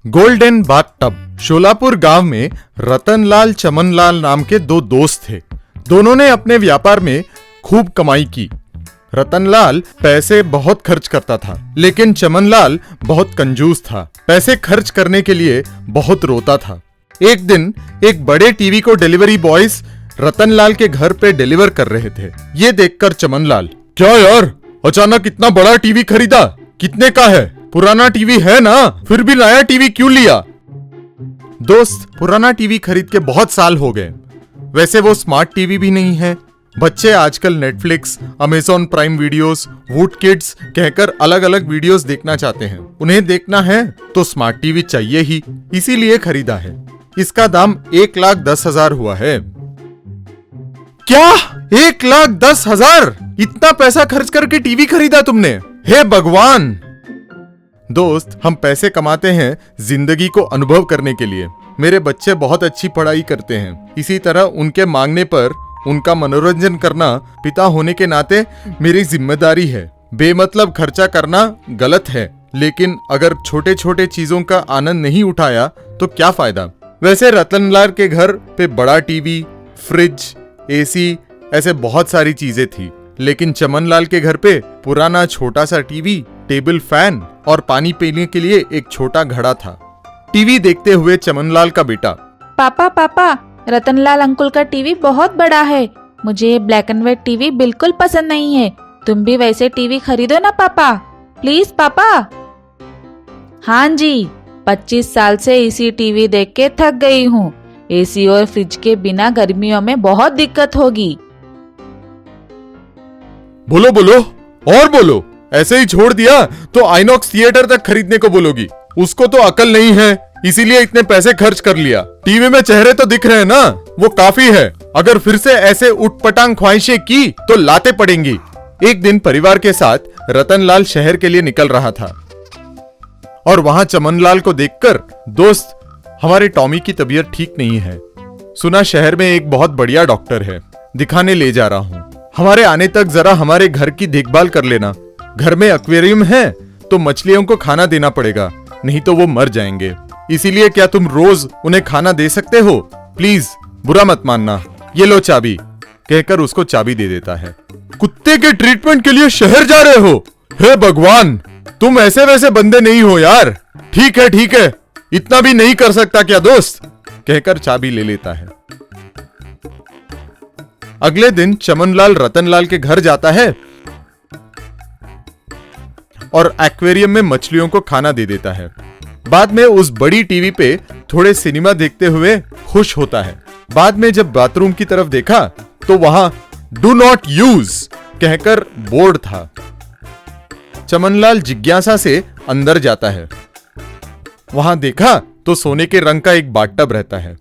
Golden bathtub. Solapur गांव में रतनलाल चमनलाल नाम के दो दोस्त थे। दोनों ने अपने व्यापार में खूब कमाई की। रतनलाल पैसे बहुत खर्च करता था, लेकिन चमनलाल बहुत कंजूस था। पैसे खर्च करने के लिए बहुत रोता था। एक दिन एक बड़े टीवी को डिलीवरी बॉयज रतनलाल के घर पे डिलीवर कर रहे थे। ये देखकर चमनलाल, क्या यार, अचानक इतना बड़ा टीवी खरीदा? कितने का है? पुराना टीवी है ना, फिर भी नया टीवी क्यों लिया? दोस्त, पुराना टीवी खरीद के बहुत साल हो गए। वैसे वो स्मार्ट टीवी भी नहीं है। बच्चे आजकल नेटफ्लिक्स, अमेज़न प्राइम वीडियोस, वूट किड्स कहकर अलग अलग वीडियोस देखना चाहते हैं। उन्हें देखना है तो स्मार्ट टीवी चाहिए ही, इसीलिए खरीदा है। इसका दाम 1,10,000 हुआ है। क्या? 1,10,000? इतना पैसा खर्च करके टीवी खरीदा तुमने? हे भगवान! दोस्त, हम पैसे कमाते हैं जिंदगी को अनुभव करने के लिए। मेरे बच्चे बहुत अच्छी पढ़ाई करते हैं, इसी तरह उनके मांगने पर उनका मनोरंजन करना पिता होने के नाते मेरी जिम्मेदारी है। बेमतलब खर्चा करना गलत है, लेकिन अगर छोटे छोटे चीजों का आनंद नहीं उठाया तो क्या फायदा। वैसे रतनलाल के घर पे बड़ा टीवी, फ्रिज, एसी, ऐसे बहुत सारी चीजें थी, लेकिन चमनलाल के घर पे पुराना छोटा सा टीवी, टेबल फैन और पानी पीने के लिए एक छोटा घड़ा था। टीवी देखते हुए चमनलाल का बेटा, पापा पापा, रतनलाल अंकुल का टीवी बहुत बड़ा है। मुझे ये ब्लैक एंड व्हाइट टीवी बिल्कुल पसंद नहीं है। तुम भी वैसे टीवी खरीदो ना पापा, प्लीज पापा। हाँ जी, 25 साल से इसी टीवी देख के थक गई हूँ। एसी और फ्रिज के बिना गर्मियों में बहुत दिक्कत होगी। बोलो बोलो और बोलो। ऐसे ही छोड़ दिया तो आइनॉक्स थिएटर तक खरीदने को बोलोगी। उसको तो अकल नहीं है, इसीलिए इतने पैसे खर्च कर लिया। टीवी में चेहरे तो दिख रहे हैं ना, वो काफी है। अगर फिर से ऐसे उठपटांग ख्वाहिशें की तो लाते पड़ेंगी। एक दिन परिवार के साथ रतनलाल शहर के लिए निकल रहा था और वहां चमनलाल को देखकर, दोस्त, हमारे टॉमी की तबीयत ठीक नहीं है। सुना शहर में एक बहुत बढ़िया डॉक्टर है, दिखाने ले जा रहा हूँ। हमारे आने तक जरा हमारे घर की देखभाल कर लेना। घर में एक्वेरियम है तो मछलियों को खाना देना पड़ेगा, नहीं तो वो मर जाएंगे। इसीलिए क्या तुम रोज उन्हें खाना दे सकते हो? प्लीज, बुरा मत मानना। ये लो चाबी, कहकर उसको चाबी दे देता है। कुत्ते के ट्रीटमेंट के लिए शहर जा रहे हो? हे भगवान, तुम ऐसे वैसे बंदे नहीं हो यार। ठीक है, इतना भी नहीं कर सकता क्या दोस्त? कहकर चाबी ले लेता है। अगले दिन चमनलाल रतनलाल के घर जाता है और एक्वेरियम में मछलियों को खाना दे देता है। बाद में उस बड़ी टीवी पे थोड़े सिनेमा देखते हुए खुश होता है। बाद में जब बाथरूम की तरफ देखा तो वहां डू नॉट यूज कहकर बोर्ड था। चमनलाल जिज्ञासा से अंदर जाता है। वहां देखा तो सोने के रंग का एक बाथटब रहता है।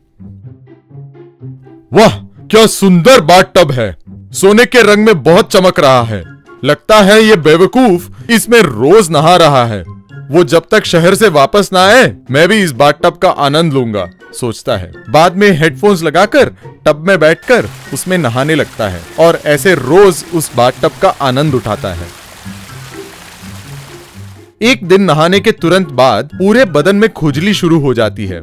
वाह, क्या सुंदर बाथटब है! सोने के रंग में बहुत चमक रहा है। लगता है ये बेवकूफ इसमें रोज नहा रहा है। वो जब तक शहर से वापस ना आए मैं भी इस बाथटब का आनंद लूंगा, सोचता है। बाद में हेडफोन्स लगाकर टब में बैठकर उसमें नहाने लगता है और ऐसे रोज उस बाथटब का आनंद उठाता है। एक दिन नहाने के तुरंत बाद पूरे बदन में खुजली शुरू हो जाती है।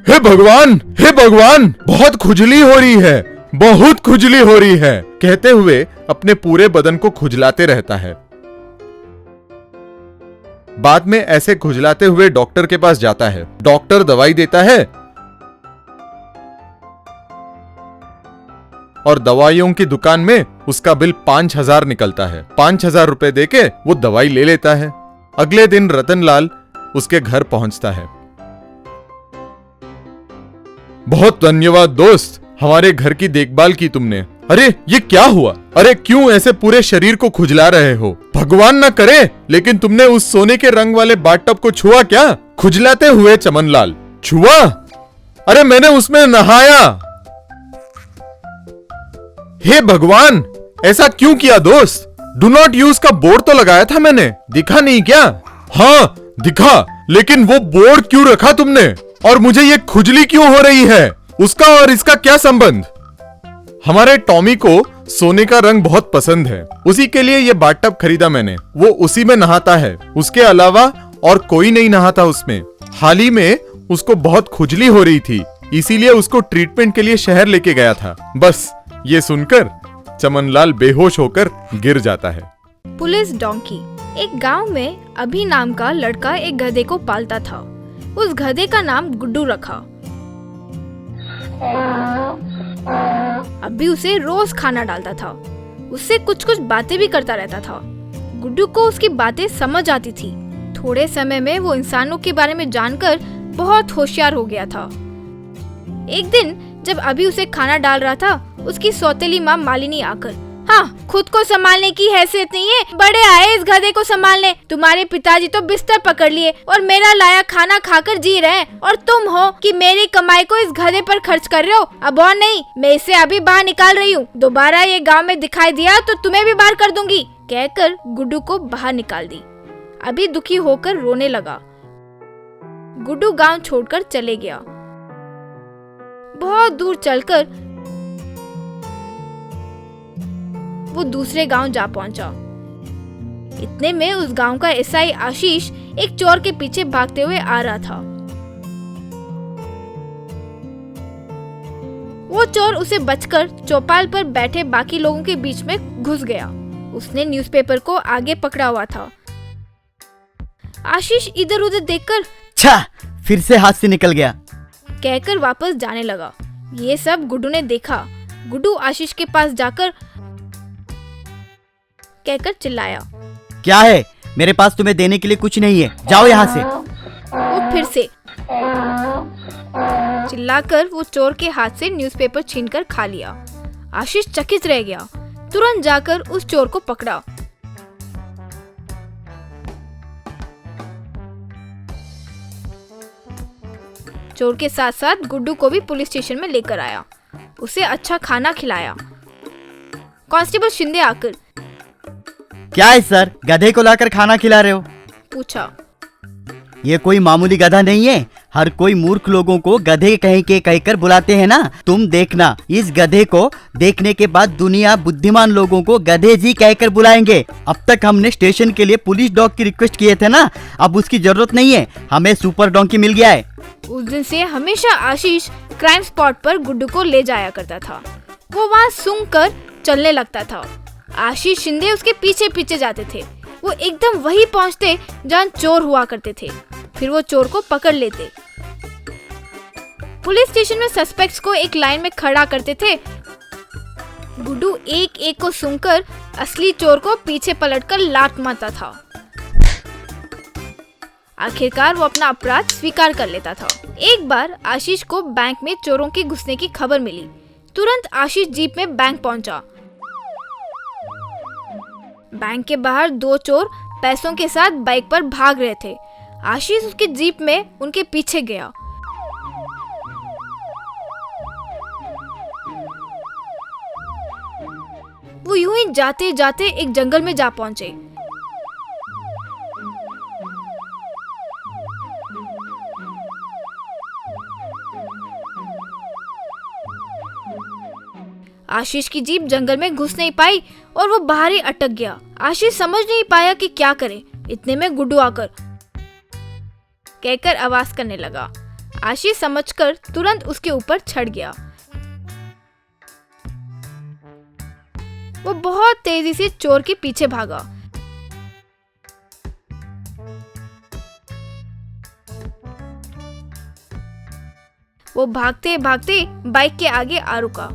हे भगवान, बहुत खुजली हो रही है, बहुत खुजली हो रही है, कहते हुए अपने पूरे बदन को खुजलाते रहता है। बाद में ऐसे खुजलाते हुए डॉक्टर के पास जाता है। डॉक्टर दवाई देता है और दवाइयों की दुकान में उसका बिल 5,000 निकलता है। 5,000 रुपए देके वो दवाई ले लेता है। अगले दिन रतनलाल उसके घर पहुंचता है। बहुत धन्यवाद दोस्त, हमारे घर की देखभाल की तुमने। अरे ये क्या हुआ? अरे क्यों ऐसे पूरे शरीर को खुजला रहे हो? भगवान ना करे लेकिन तुमने उस सोने के रंग वाले बाथटब को छुआ क्या? खुजलाते हुए चमनलाल, छुआ? अरे मैंने उसमें नहाया। हे भगवान, ऐसा क्यों किया दोस्त? डू नॉट यूज का बोर्ड तो लगाया था मैंने, दिखा नहीं क्या? हाँ दिखा, लेकिन वो बोर्ड क्यों रखा तुमने? और मुझे ये खुजली क्यों हो रही है? उसका और इसका क्या संबंध? हमारे टॉमी को सोने का रंग बहुत पसंद है, उसी के लिए ये बाथटब खरीदा मैंने। वो उसी में नहाता है, उसके अलावा और कोई नहीं नहाता उसमें। हाल ही में उसको बहुत खुजली हो रही थी, इसीलिए उसको ट्रीटमेंट के लिए शहर लेके गया था। बस ये सुनकर चमनलाल बेहोश होकर गिर जाता है। Police donkey. एक गांव में अभी नाम का लड़का एक गधे को पालता था। उस गधे का नाम गुड्डू रखा। अभी उसे रोज खाना डालता था। उससे कुछ कुछ बातें भी करता रहता था। गुड्डू को उसकी बातें समझ आती थी। थोड़े समय में वो इंसानों के बारे में जानकर बहुत होशियार हो गया था। एक दिन जब अभी उसे खाना डाल रहा था, उसकी सौतेली माँ मालिनी आकर, हाँ, खुद को संभालने की हैसियत नहीं है, बड़े आए इस गधे को संभालने। तुम्हारे पिताजी तो बिस्तर पकड़ लिए और मेरा लाया खाना खाकर जी रहे हैं, और तुम हो कि मेरी कमाई को इस गधे पर खर्च कर रहे हो। अब और नहीं, मैं इसे अभी बाहर निकाल रही हूँ। दोबारा ये गांव में दिखाई दिया तो तुम्हें भी बाहर कर दूंगी, कहकर गुड्डू को बाहर निकाल दी। अभी दुखी होकर रोने लगा। गुड्डू गांव छोड़कर चले गया। बहुत दूर चलकर वो दूसरे गांव जा पहुंचा। इतने में उस गांव का एसआई आशीष एक चोर के पीछे भागते हुए आ रहा था। वो चोर उसे बचकर चौपाल पर बैठे बाकी लोगों के बीच में घुस गया। उसने न्यूज़पेपर को आगे पकड़ा हुआ था। आशीष इधर उधर देखकर, छा, फिर से हाथ से निकल गया, कहकर वापस जाने लगा। ये सब गुड्डू ने देखा। गुड्डू आशीष के पास जाकर कहकर चिल्लाया, क्या है? मेरे पास तुम्हें देने के लिए कुछ नहीं है, जाओ यहाँ से। वो फिर से चिल्लाकर वो चोर के हाथ से न्यूज़पेपर छीनकर खा लिया। आशीष चकित रह गया। तुरंत जाकर उस चोर को पकड़ा। चोर के साथ साथ गुड्डू को भी पुलिस स्टेशन में लेकर आया। उसे अच्छा खाना खिलाया। कांस्टेबल शिंदे आकर, क्या है सर, गधे को लाकर खाना खिला रहे हो? पूछा। ये कोई मामूली गधा नहीं है। हर कोई मूर्ख लोगों को गधे कहकर बुलाते हैं ना। तुम देखना, इस गधे को देखने के बाद दुनिया बुद्धिमान लोगों को गधे जी कहकर बुलाएंगे। अब तक हमने स्टेशन के लिए पुलिस डॉग की रिक्वेस्ट किए थे ना, अब उसकी जरूरत नहीं है, हमें सुपर डॉगी मिल गया है। उस दिन से हमेशा आशीष क्राइम स्पॉट पर गुड्डू को ले जाया करता था। वो वहाँ सूंघ कर चलने लगता था। आशीष शिंदे उसके पीछे पीछे जाते थे। वो एकदम वहीं पहुँचते जहाँ चोर हुआ करते थे। फिर वो चोर को पकड़ लेते। पुलिस स्टेशन में सस्पेक्ट्स को एक लाइन में खड़ा करते थे। गुड्डू एक एक को सूंघकर असली चोर को पीछे पलटकर लात मारता था। आखिरकार वो अपना अपराध स्वीकार कर लेता था। एक बार आशीष को बैंक में चोरों के घुसने की खबर मिली। तुरंत आशीष जीप में बैंक पहुंचा। बैंक के बाहर दो चोर पैसों के साथ बाइक पर भाग रहे थे। आशीष उसकी जीप में उनके पीछे गया। वो यूं ही जाते जाते एक जंगल में जा पहुंचे। आशीष की जीप जंगल में घुस नहीं पाई और वो बाहर ही अटक गया। आशीष समझ नहीं पाया कि क्या करे। इतने में गुड्डू आकर कहकर आवाज करने लगा। आशीष समझकर तुरंत उसके ऊपर चढ़ गया। वो बहुत तेजी से चोर के पीछे भागा। वो भागते भागते बाइक के आगे आ रुका।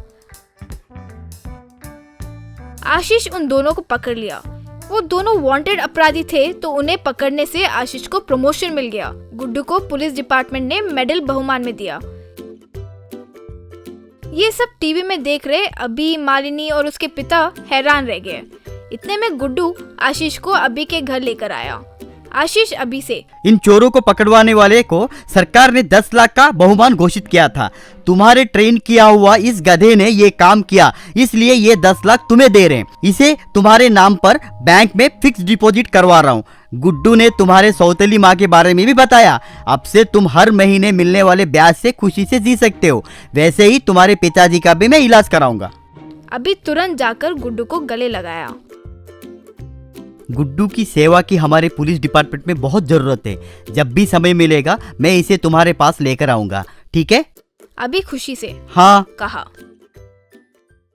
आशीष उन दोनों को पकड़ लिया। वो दोनों वांटेड अपराधी थे, तो उन्हें पकड़ने से आशीष को प्रमोशन मिल गया। गुड्डू को पुलिस डिपार्टमेंट ने मेडल बहुमान में दिया। ये सब टीवी में देख रहे अभी, मालिनी और उसके पिता हैरान रह गए। इतने में गुड्डू आशीष को अभी के घर लेकर आया। आशीष अभी से, इन चोरों को पकड़वाने वाले को सरकार ने 10 लाख का बहुमान घोषित किया था। तुम्हारे ट्रेन किया हुआ इस गधे ने ये काम किया, इसलिए ये 10 लाख तुम्हें दे रहे हैं। इसे तुम्हारे नाम पर बैंक में फिक्स डिपॉजिट करवा रहा हूँ। गुड्डू ने तुम्हारे सौतेली माँ के बारे में भी बताया। अब से तुम हर महीने मिलने वाले ब्याज से खुशी से जी सकते हो। वैसे ही तुम्हारे पिताजी का भी मैं इलाज कराऊंगा। अभी तुरंत जाकर गुड्डू को गले लगाया। गुड्डू की सेवा की हमारे पुलिस डिपार्टमेंट में बहुत जरूरत है। जब भी समय मिलेगा मैं इसे तुम्हारे पास लेकर आऊंगा, ठीक है? अभी खुशी से हाँ। कहा।